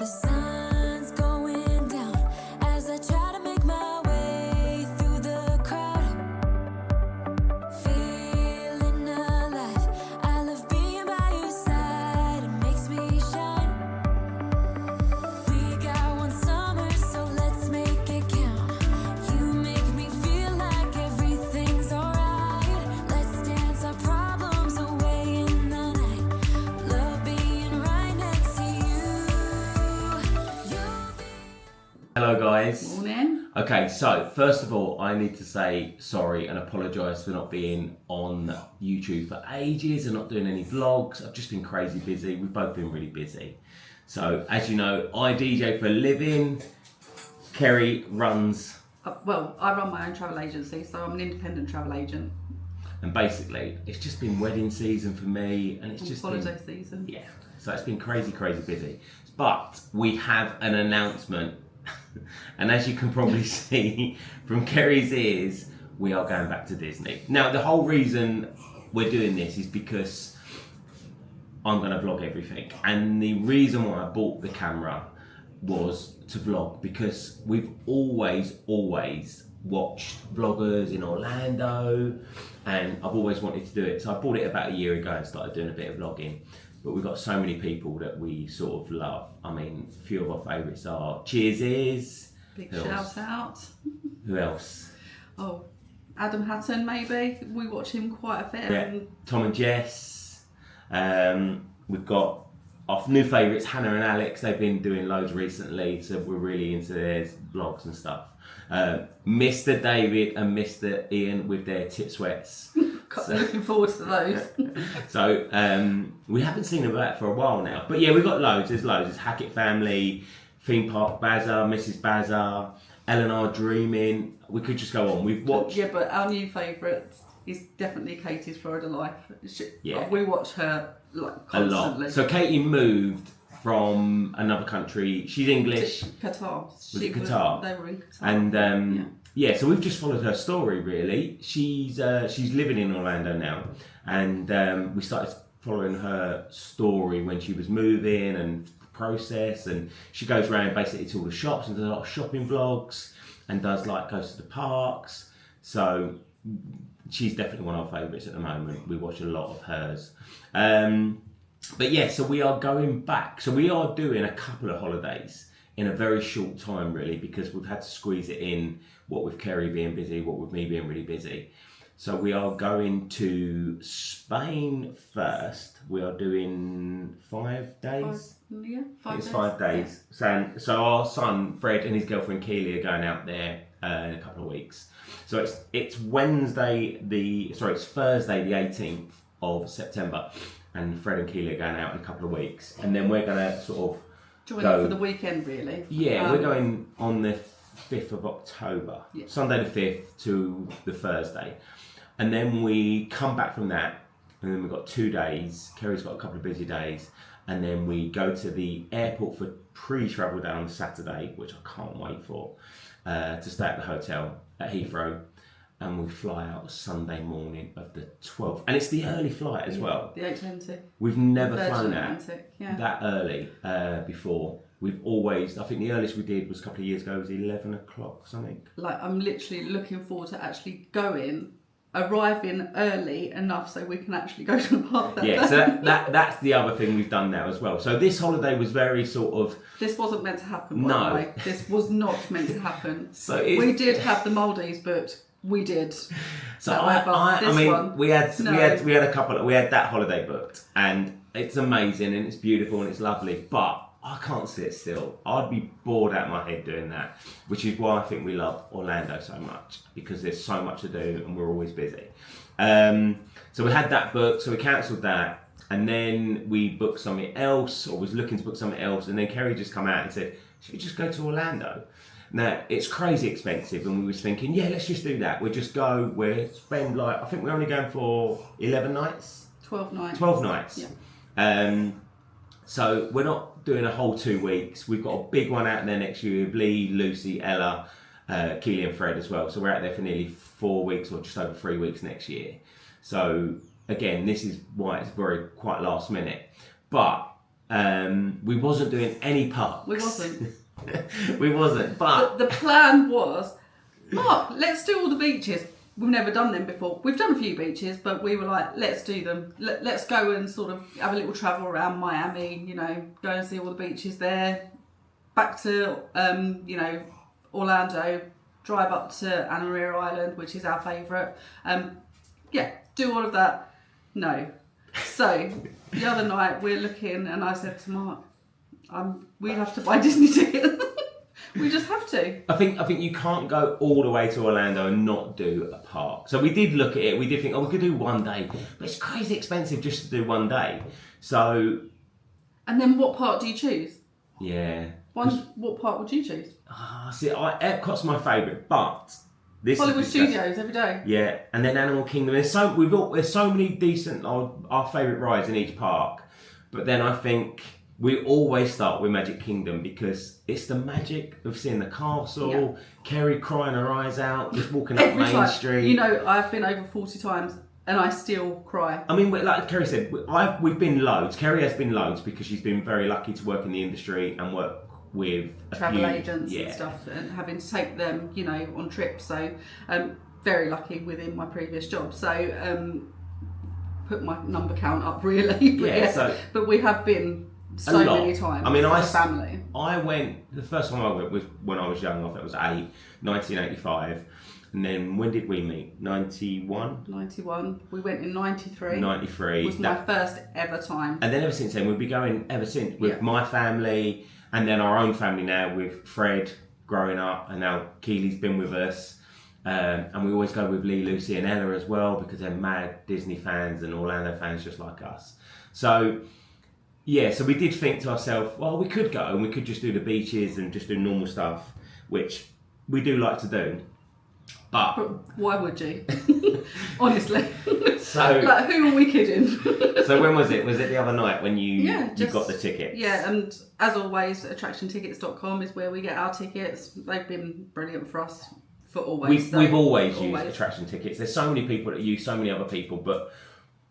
The sun's going down as I try to make my way through the crowd. Feeling alive, I love being by your side, it makes me shine. We got one summer, so let's make it count. You make me feel like everything's alright. Let's dance our problems away in the night. Love being right next to you. Hello guys. Morning. Okay, so first of all, I need to say sorry and apologise for not being on YouTube for ages and not doing any vlogs. I've just been crazy busy. We've both been really busy. So, as you know, I DJ for a living. Kerry runs, Well, I run my own travel agency, so I'm an independent travel agent. and basically, it's just been wedding season for me, and it's just Holiday been, season. yeah. So it's been crazy busy. But we have an announcement, and as you can probably see from Kerry's ears, we are going back to Disney. Now, the whole reason we're doing this is because I'm going to vlog everything, and the reason why I bought the camera was to vlog because we've always watched vloggers in Orlando, and I've always wanted to do it. So I bought it about a year ago and started doing a bit of vlogging. But we've got so many people that we sort of love. I mean, a few of our favourites are Cheers. Big Who else? shout out. Who else? Oh, Adam Hatton, maybe. We watch him quite a bit. Yeah, Tom and Jess. We've got our new favourites, Hannah and Alex. They've been doing loads recently, so we're really into their vlogs and stuff. Mr. David and Mr. Ian with their tit sweats. Looking forward to those. So we haven't seen them back for a while now. But yeah, we've got loads. There's loads. There's Hackett Family, Theme Park Bazaar, Mrs. Bazaar, Eleanor Dreaming. We could just go on. We've watched... Yeah, but our new favourite is definitely Katie's Florida Life. Yeah. We watch her like a constantly. lot. So Katie moved from another country. She's English. Qatar. Was it Qatar? They were in Qatar. And yeah, so we've just followed her story really. She's living in Orlando now, and we started following her story when she was moving and the process. And she goes around basically to all the shops and does a lot of shopping vlogs and goes to the parks. So she's definitely one of our favourites at the moment. We watch a lot of hers. But yeah, so we are going back. So we are doing a couple of holidays in a very short time, really, because we've had to squeeze it in, what with Kerry being busy, what with me being really busy. So we are going to Spain first. We are doing 5 days. 5 It's days. 5 days. So our son, Fred, and his girlfriend, Keely, are going out there in a couple of weeks. So it's Thursday the 18th of September, and Fred and Keely are going out in a couple of weeks. And then we're going to sort of Join it for the weekend, really. Yeah, we're going on the 5th of October, Sunday the 5th to the Thursday. And then we come back from that, and then we've got 2 days. Kerry's got a couple of busy days. And then we go to the airport for pre-travel day on Saturday, which I can't wait for, to stay at the hotel at Heathrow. And we fly out Sunday morning of the 12th. And it's the early flight as well. The Atlantic. We've never Virgin flown Atlantic, that early before. We've always, I think the earliest we did was a couple of years ago, was 11 o'clock, something. Like, I'm literally looking forward to actually arriving early enough so we can actually go to the park that day. Yeah, so that's the other thing we've done now as well. So this holiday was very sort of... This wasn't meant to happen, by the way. This was not meant to happen. We did have the Maldives booked. We did. So we had that holiday booked, and it's amazing and it's beautiful and it's lovely, but I can't sit still. I'd be bored out of my head doing that, which is why I think we love Orlando so much, because there's so much to do and we're always busy. So we had that booked, so we cancelled that, and then we booked something else, or was looking to book something else, and then Kerry just come out and said, should we just go to Orlando? Now, it's crazy expensive, and we was thinking, yeah, let's just do that. We'll just go, we'll spend I think we're only going for 11 nights? 12 nights. 12 nights. Yeah. So we're not doing a whole 2 weeks. We've got a big one out there next year with Lee, Lucy, Ella, Keely and Fred as well. So we're out there for nearly 4 weeks, or just over 3 weeks next year. So again, this is why it's quite last minute. But We wasn't doing any parks. We wasn't. We wasn't, but The plan was, Mark, let's do all the beaches. We've never done them before. We've done a few beaches, but we were like, let's do them. Let's go and sort of have a little travel around Miami, you know, go and see all the beaches there. Back to, you know, Orlando, drive up to Anna Maria Island, which is our favourite. Yeah, do all of that. No. So, the other night we're looking and I said to Mark, we have to buy Disney tickets. We just have to. I think you can't go all the way to Orlando and not do a park. So we did look at it. We did think, we could do one day, but it's crazy expensive just to do one day. So. And then what part do you choose? Yeah. What part would you choose? See, Epcot's my favourite, but this Hollywood Studios every day. Yeah, and then Animal Kingdom. There's so many decent our favourite rides in each park, but then I think we always start with Magic Kingdom because it's the magic of seeing the castle, Kerry crying her eyes out, just walking up Main Street. You know, I've been over 40 times and I still cry. I mean, like Kerry said, we've been loads. Kerry has been loads because she's been very lucky to work in the industry and work with travel agents and stuff, and having to take them, you know, on trips. So, very lucky within my previous job. So, put my number count up really. But but we have been so many times. I mean, as a family. I went, the first time I went was when I was young. I think it was 1985. And then when did we meet? 91? 91. We went in 93. 93. Was my first ever time. And then ever since then, we've been going ever since with my family and then our own family now with Fred growing up, and now Keely's been with us. And we always go with Lee, Lucy and Ella as well because they're mad Disney fans and Orlando fans just like us. So, yeah, so we did think to ourselves, well, we could go and we could just do the beaches and just do normal stuff, which we do like to do. But why would you? Honestly. So, like, who are we kidding? So when was it? Was it the other night when you got the ticket? Yeah, and as always, attractiontickets.com is where we get our tickets. They've been brilliant for us for always. We've always used attraction tickets. There's so many people that use so many other people, but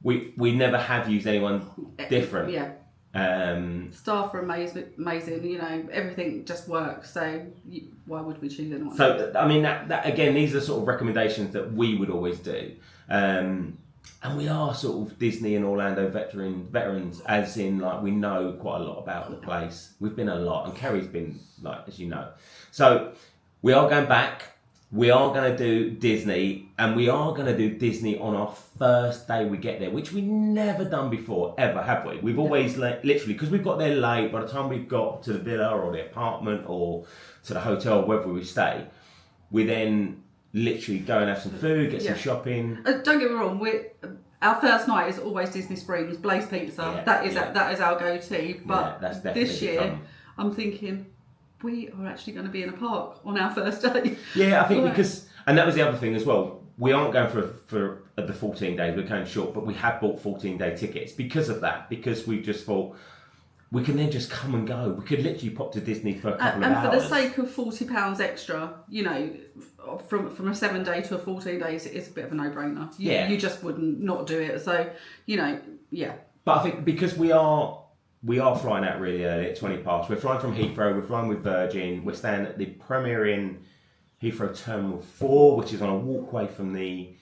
we never have used anyone different. Yeah. Staff are amazing, you know, everything just works, so why would we choose anyone? So I mean that again, these are sort of recommendations that we would always do, and we are sort of Disney and Orlando veterans, as in like we know quite a lot about the place. We've been a lot, and Kerry's been, like, as you know, so we are going back. We are going to do Disney, and we are going to do Disney on our first day we get there, which we never done before, ever, have we? We've always, literally, because we've got there late, by the time we've got to the villa or the apartment or to the hotel, wherever we stay, we then literally go and have some food, get some shopping. Don't get me wrong, our first night is always Disney Springs, Blaze Pizza. That is our go-to. But that's definitely this year, I'm thinking, we are actually going to be in a park on our first day. Yeah, I think because, and that was the other thing as well, we aren't going for the 14 days, we're going short, but we have bought 14-day tickets because of that, because we just thought we can then just come and go. We could literally pop to Disney for a couple of hours. And for the sake of £40 extra, you know, from a 7-day to a 14 days, it's a bit of a no-brainer. You just wouldn't not do it. So, you know, yeah. But I think because we are flying out really early at 20 past. We're flying from Heathrow, we're flying with Virgin, we're staying at the Premier Inn Heathrow Terminal 4, which is on a walkway from the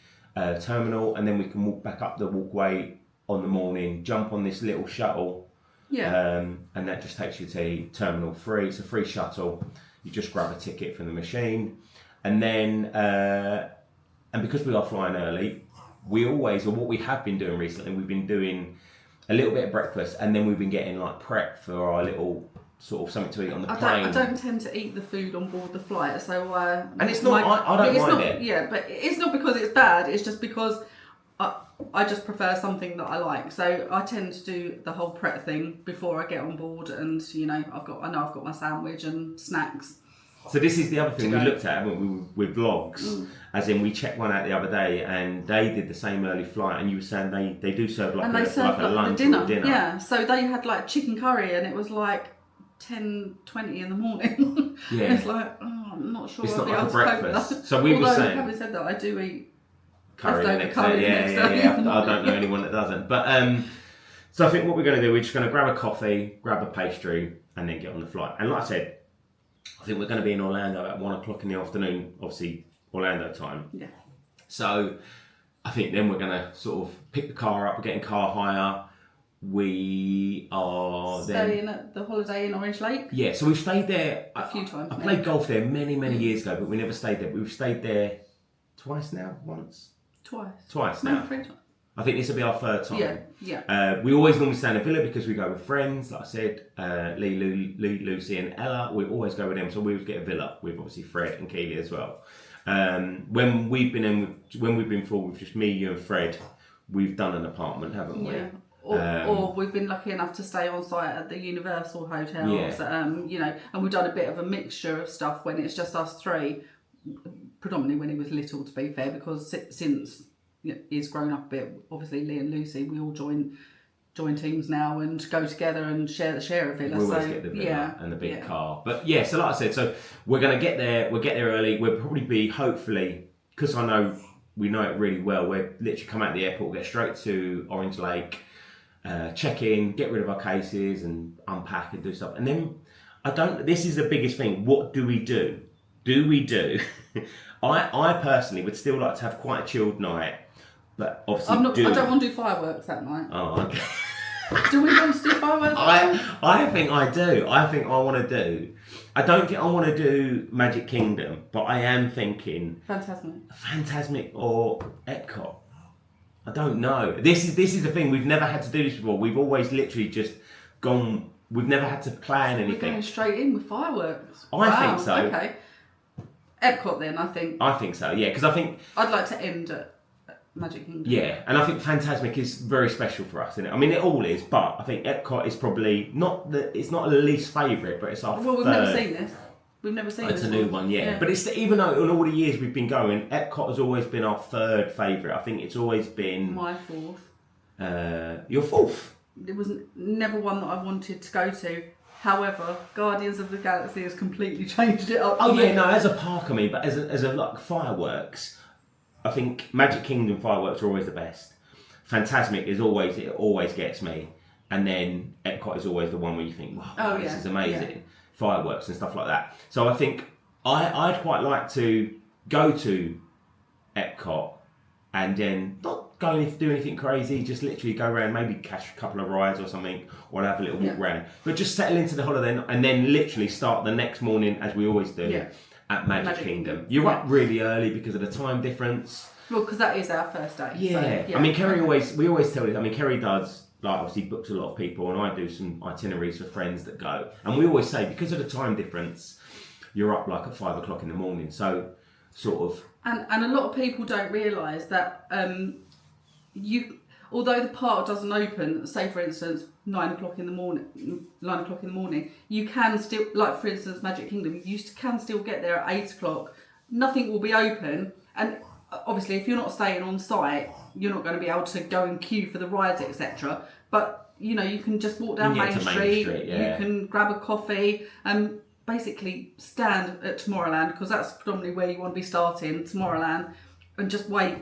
terminal, and then we can walk back up the walkway on the morning, jump on this little shuttle, and that just takes you to Terminal 3. It's a free shuttle. You just grab a ticket from the machine, and then, and because we are flying early, we always, or what we have been doing recently, we've been doing a little bit of breakfast, and then we've been getting like prep for our little sort of something to eat on the plane. I don't tend to eat the food on board the flight, so and it's not. I don't mind it. Yeah, but it's not because it's bad. It's just because I just prefer something that I like. So I tend to do the whole prep thing before I get on board, and you know I've got my sandwich and snacks. So this is the other thing we looked at, haven't we, with vlogs, as in we checked one out the other day, and they did the same early flight, and you were saying they do serve like a lunch or dinner. Yeah, so they had like chicken curry, and it was like 10:20 in the morning. Yeah. It's like, I'm not sure it's I'll not be like able a to cope with breakfast. that. So we were saying, having said that, I do eat curry the next day. Yeah. I don't know anyone that doesn't. But So I think what we're going to do, we're just going to grab a coffee, grab a pastry, and then get on the flight. And like I said, I think we're going to be in Orlando at 1 o'clock in the afternoon, obviously Orlando time. Yeah. So I think then we're going to sort of pick the car up, we're getting car hire. We are Staying at the Holiday Inn Orange Lake. Yeah, so we've stayed there a few times. I played golf there many years ago, but we never stayed there. We've stayed there twice now, twice now. 3 times. I think this will be our third time. Yeah. We always normally stay in a villa because we go with friends. Like I said, Lee, Lucy, and Ella. We always go with them, so we always get a villa with obviously Fred and Keely as well. When we've been full with just me, you, and Fred, we've done an apartment, haven't we? Yeah. Or we've been lucky enough to stay on site at the Universal hotels, you know, and we've done a bit of a mixture of stuff when it's just us three, predominantly when he was little, to be fair, because since he's grown up a bit, obviously Lee and Lucy, we all join teams now and go together and share a villa. We always get the villa and the big car. But yeah, so like I said, so we're going to get there, we'll get there early, we'll probably be, hopefully, because we know it really well, we'll literally come out of the airport, we'll get straight to Orange Lake, check in, get rid of our cases and unpack and do stuff. And then this is the biggest thing, what do we do? I personally would still like to have quite a chilled night, but obviously I don't want to do fireworks that night. Oh, okay. Do we want to do fireworks? I think I do. I think I want to do. I don't think I want to do Magic Kingdom, but I am thinking Phantasmic or Epcot. I don't know. This is the thing. We've never had to do this before. We've always literally just gone. We've never had to plan anything. We're going straight in with fireworks. I think so. Okay. Epcot then, I think. I think so. Yeah, because I think I'd like to end at Magic Kingdom. Yeah, and I think Phantasmic is very special for us, isn't it? I mean, it all is, but I think Epcot is probably it's not a least favourite, but it's our Well, we've never seen this. We've never seen it's this. It's a new one, yeah. But it's even though in all the years we've been going, Epcot has always been our third favourite. I think it's always been my fourth. Your fourth? It was never one that I wanted to go to. However, Guardians of the Galaxy has completely changed it up. Oh yeah, no, as a park, I mean, but as a like fireworks, I think Magic Kingdom fireworks are always the best. Phantasmic it always gets me, and then Epcot is always the one where you think, wow, this is amazing. Yeah. Fireworks and stuff like that. So I think I'd quite like to go to Epcot and then not go and do anything crazy, just literally go around, maybe catch a couple of rides or something, or have a little walk around. But just settle into the holiday and then literally start the next morning, as we always do, at Magic Kingdom. You're up really early because of the time difference. Well, because that is our first day. Yeah. So, I mean, we always tell this, I mean, Kerry does, like, obviously books a lot of people, and I do some itineraries for friends that go. And we always say, because of the time difference, you're up like at 5 o'clock in the morning. So, sort of. And a lot of people don't realise that although the park doesn't open, say for instance 9 o'clock in the morning, you can still, like for instance Magic Kingdom, you can still get there at 8 o'clock. Nothing will be open, and obviously if you're not staying on site, you're not going to be able to go and queue for the rides, etc. But you know, you can just walk down Main Street, you can grab a coffee and basically stand at Tomorrowland, because that's predominantly where you want to be starting, Tomorrowland, and just wait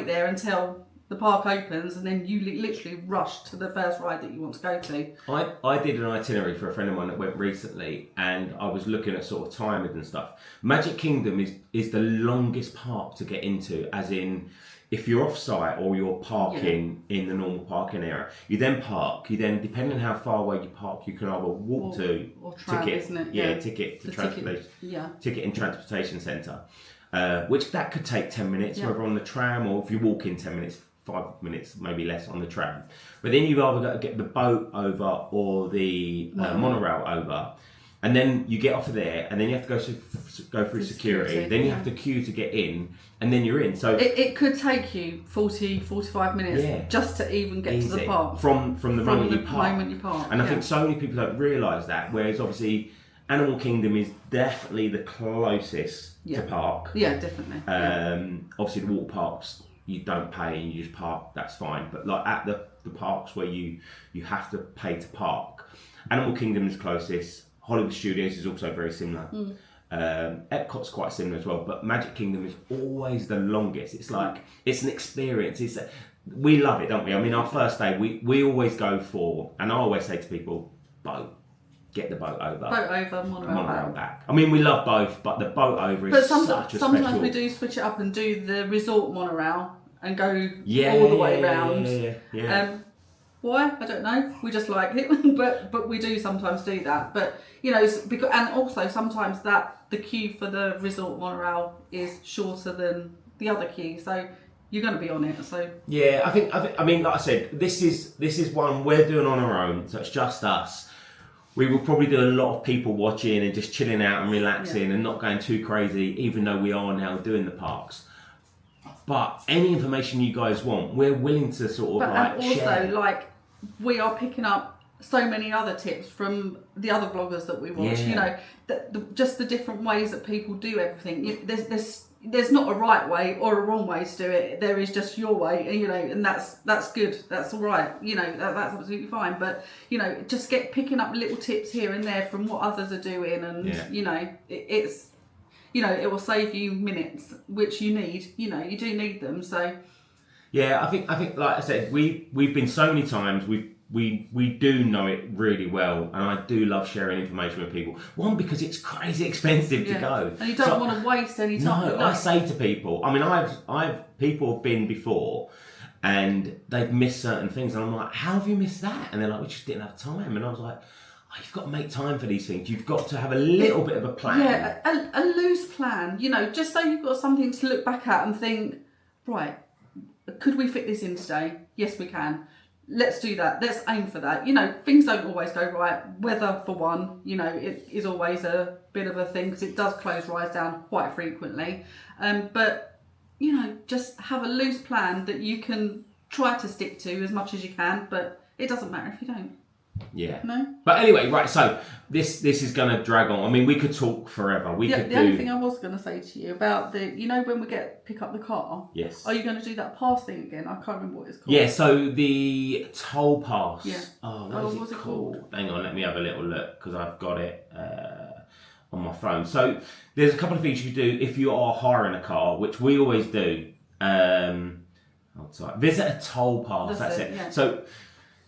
there until the park opens, and then you literally rush to the first ride that you want to go to. I did an itinerary for a friend of mine that went recently, and I was looking at sort of timing and stuff. Magic Kingdom is the longest park to get into, as in, if you're off site or you're parking in the normal parking area, you then depending on how far away you park, you can either walk to or tram, ticket, isn't it? Ticket to transportation, ticket in transportation centre, which that could take 10 minutes, whether on the tram or if you walk in 10 minutes, 5 minutes, maybe less on the tram. But then you've either got to get the boat over or the monorail over. And then you get off of there, and then you have to go through security. Then you have to queue to get in, and then you're in. So it could take you 40-45 minutes just to even get to the park. From the moment you park. And I think so many people don't realise that, whereas obviously Animal Kingdom is definitely the closest to park. Yeah, definitely. Obviously the water parks, you don't pay and you just park, that's fine. But like at the parks where you have to pay to park, Animal Kingdom is closest. Hollywood Studios is also very similar. Epcot's quite similar as well, but Magic Kingdom is always the longest. It's like, it's an experience. we love it, don't we? I mean, our first day, we always go for, and I always say to people, boat. Get the boat over. Boat over, monorail back. I mean, we love both, but the boat over is such a sometimes special... we do switch it up and do the resort monorail and go Yeah, all the way round. Yeah. Why? I don't know. We just like it, but we do sometimes do that. But you know, because and also sometimes the queue for the resort monorail is shorter than the other queue, so you're going to be on it. So yeah, I think. I mean, like I said, this is one we're doing on our own, so it's just us. We will probably do a lot of people watching and just chilling out and relaxing and not going too crazy, even though we are now doing the parks. But any information you guys want, we're willing to sort of and also, share. like, we are picking up so many other tips from the other vloggers that we watch. You know, just the different ways that people do everything. There's not a right way or a wrong way to do it. There is just your way, and you know, and that's good. That's all right. You know, that's absolutely fine. But you know, just picking up little tips here and there from what others are doing, and you know, it's you know, it will save you minutes, which you need. You know, you do need them. So yeah, I think like I said, we've been so many times. We do know it really well, and I do love sharing information with people. One, because it's crazy expensive to go, and you don't want to waste any time. No, I say to people, I mean, I've people have been before, and they've missed certain things, and I'm like, how have you missed that? And they're like, we just didn't have time, and I was like, oh, you've got to make time for these things. You've got to have a little bit of a plan. Yeah, a loose plan. You know, just so you've got something to look back at and think, right, could we fit this in today? Yes, we can. Let's do that. Let's aim for that. You know, things don't always go right. Weather, for one, you know, it is always a bit of a thing because it does rise down quite frequently. But, you know, just have a loose plan that you can try to stick to as much as you can, but it doesn't matter if you don't. Yeah. No? But anyway, right, so this is going to drag on. I mean, we could talk forever. The only thing I was going to say to you about you know, when we pick up the car? Yes. Are you going to do that pass thing again? I can't remember what it's called. Yeah, so the toll pass. Yeah. Oh, what is it called? Hang on, let me have a little look because I've got it on my phone. So there's a couple of things you do if you are hiring a car, which we always do. Visit a toll pass. That's it. Yeah. So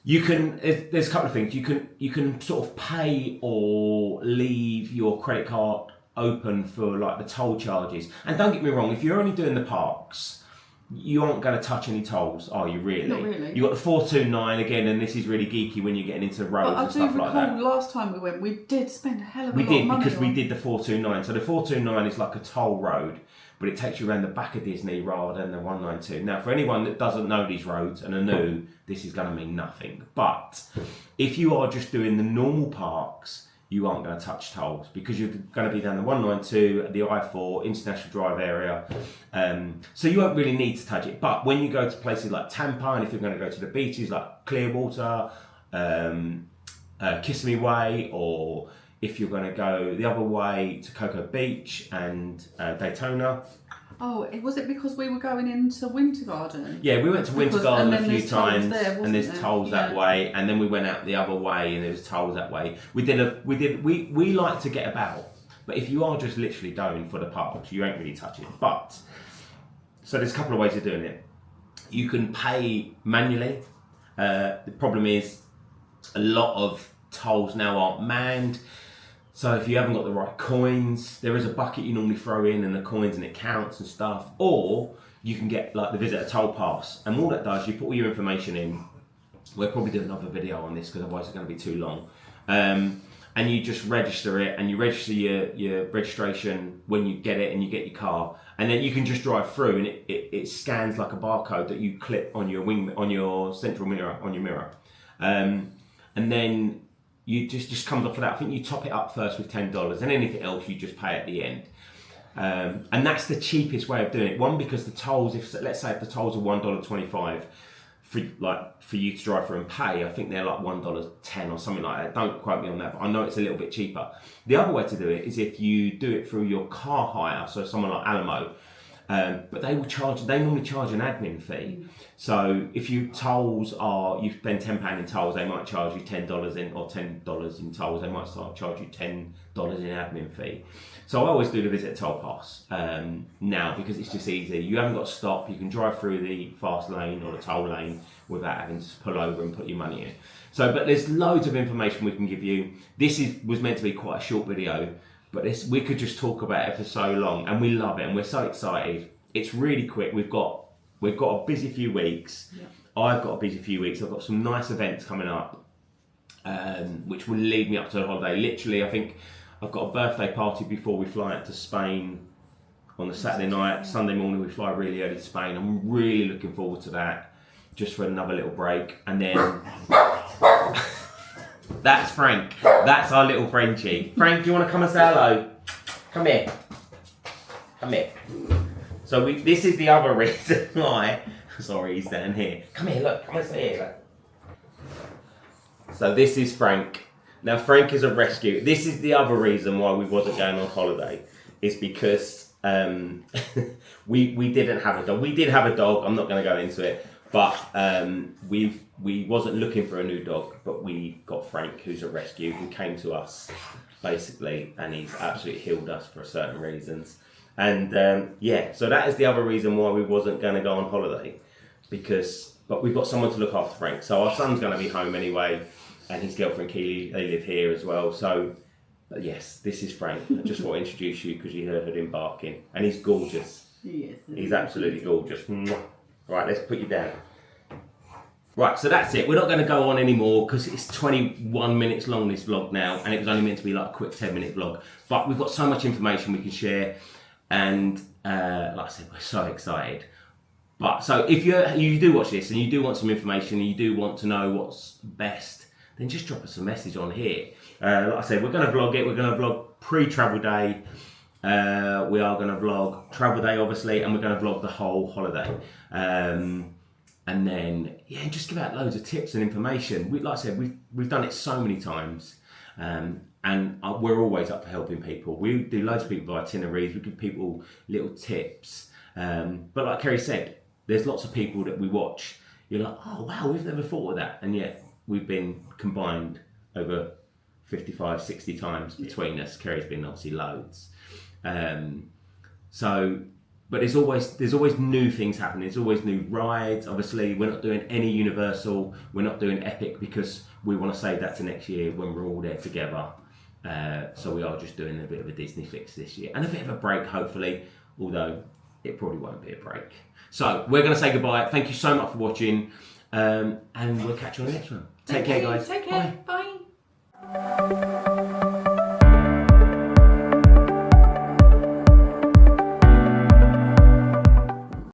you can. There's a couple of things you can sort of pay or leave your credit card open for like the toll charges. And don't get me wrong, if you're only doing the parks, you aren't going to touch any tolls, are you? Really? Not really. You got the 429 again, and this is really geeky when you're getting into roads and stuff like that. I do recall last time we went, we did spend a hell of a lot of money. We did, because we did the 429. So the 429 is like a toll road, but it takes you around the back of Disney rather than the 192. Now, for anyone that doesn't know these roads and are new, this is going to mean nothing. But if you are just doing the normal parks, you aren't going to touch tolls because you're going to be down the 192, the I4, International Drive area. So you won't really need to touch it. But when you go to places like Tampa, and if you're going to go to the beaches like Clearwater, Kissimmee Way, or if you're going to go the other way to Cocoa Beach and Daytona. Oh, was it because we were going into Winter Garden? Yeah, we went to Winter Garden a few times, and there's there? tolls that way, and then we went out the other way, and there's tolls that way. We like to get about, but if you are just literally going for the parks, you ain't really touching. But so there's a couple of ways of doing it. You can pay manually. The problem is a lot of tolls now aren't manned. So if you haven't got the right coins, there is a bucket you normally throw in and the coins and it counts and stuff. Or you can get like the visitor toll pass. And all that does, you put all your information in. We'll probably do another video on this because otherwise it's going to be too long. And you just register it, and you register your registration when you get it and you get your car. And then you can just drive through, and it scans like a barcode that you clip on your central mirror, on your mirror. And then you just comes off of that. I think you top it up first with $10, and anything else you just pay at the end. And that's the cheapest way of doing it. One, because the tolls, let's say if the tolls are $1.25 for you to drive through and pay, I think they're like $1.10 or something like that. Don't quote me on that, but I know it's a little bit cheaper. The other way to do it is if you do it through your car hire, so someone like Alamo, But they normally charge an admin fee. So if you spend £10 in tolls, they might charge you $10 in tolls. They might charge you $10 in admin fee. So I always do the visit toll pass now, because it's just easy. You haven't got to stop. You can drive through the fast lane or the toll lane without having to pull over and put your money in. So, but there's loads of information we can give you. This was meant to be quite a short video, but we could just talk about it for so long, and we love it, and we're so excited. It's really quick. We've got a busy few weeks. Yeah. I've got a busy few weeks. I've got some nice events coming up, which will lead me up to the holiday. Literally, I think I've got a birthday party before we fly out to Spain on the Saturday night. Sunday morning we fly really early to Spain. I'm really looking forward to that, just for another little break. And then that's Frank. That's our little Frenchie. Frank, do you want to come and say hello? Come here. Come here. So this is the other reason why. Sorry, he's down here. Come here, look. Come and say here. Look. So this is Frank. Now Frank is a rescue. This is the other reason why we wasn't going on holiday. Is because we didn't have a dog. We did have a dog. I'm not going to go into it. But we wasn't looking for a new dog, but we got Frank, who's a rescue, who came to us basically, and he's absolutely healed us for certain reasons. And so that is the other reason why we wasn't going to go on holiday, but we've got someone to look after Frank. So our son's going to be home anyway, and his girlfriend Keely, they live here as well. So yes, this is Frank. I just want to introduce you because you heard him barking, and he's gorgeous. Yes, he's absolutely gorgeous. Right, let's put you down. Right, so that's it. We're not going to go on anymore because it's 21 minutes long, this vlog now, and it was only meant to be like a quick 10-minute vlog. But we've got so much information we can share, and like I said, we're so excited. But so if you do watch this and you do want some information and you do want to know what's best, then just drop us a message on here. Like I said, we're going to vlog it. We're going to vlog pre-travel day. We are going to vlog travel day, obviously, and we're going to vlog the whole holiday. And then, just give out loads of tips and information. Like I said, we've done it so many times, and we're always up for helping people. We do loads of people itineraries. We give people little tips. But like Kerry said, there's lots of people that we watch. You're like, oh wow, we've never thought of that, and yet we've been combined over 55, 60 times between us. Kerry's been obviously loads. But there's always new things happening. There's always new rides. Obviously, we're not doing any Universal. We're not doing Epic because we want to save that to next year when we're all there together. So we are just doing a bit of a Disney fix this year and a bit of a break, hopefully. Although it probably won't be a break. So we're going to say goodbye. Thank you so much for watching, and we'll catch you on the next one. Take care, guys. Take care. Bye.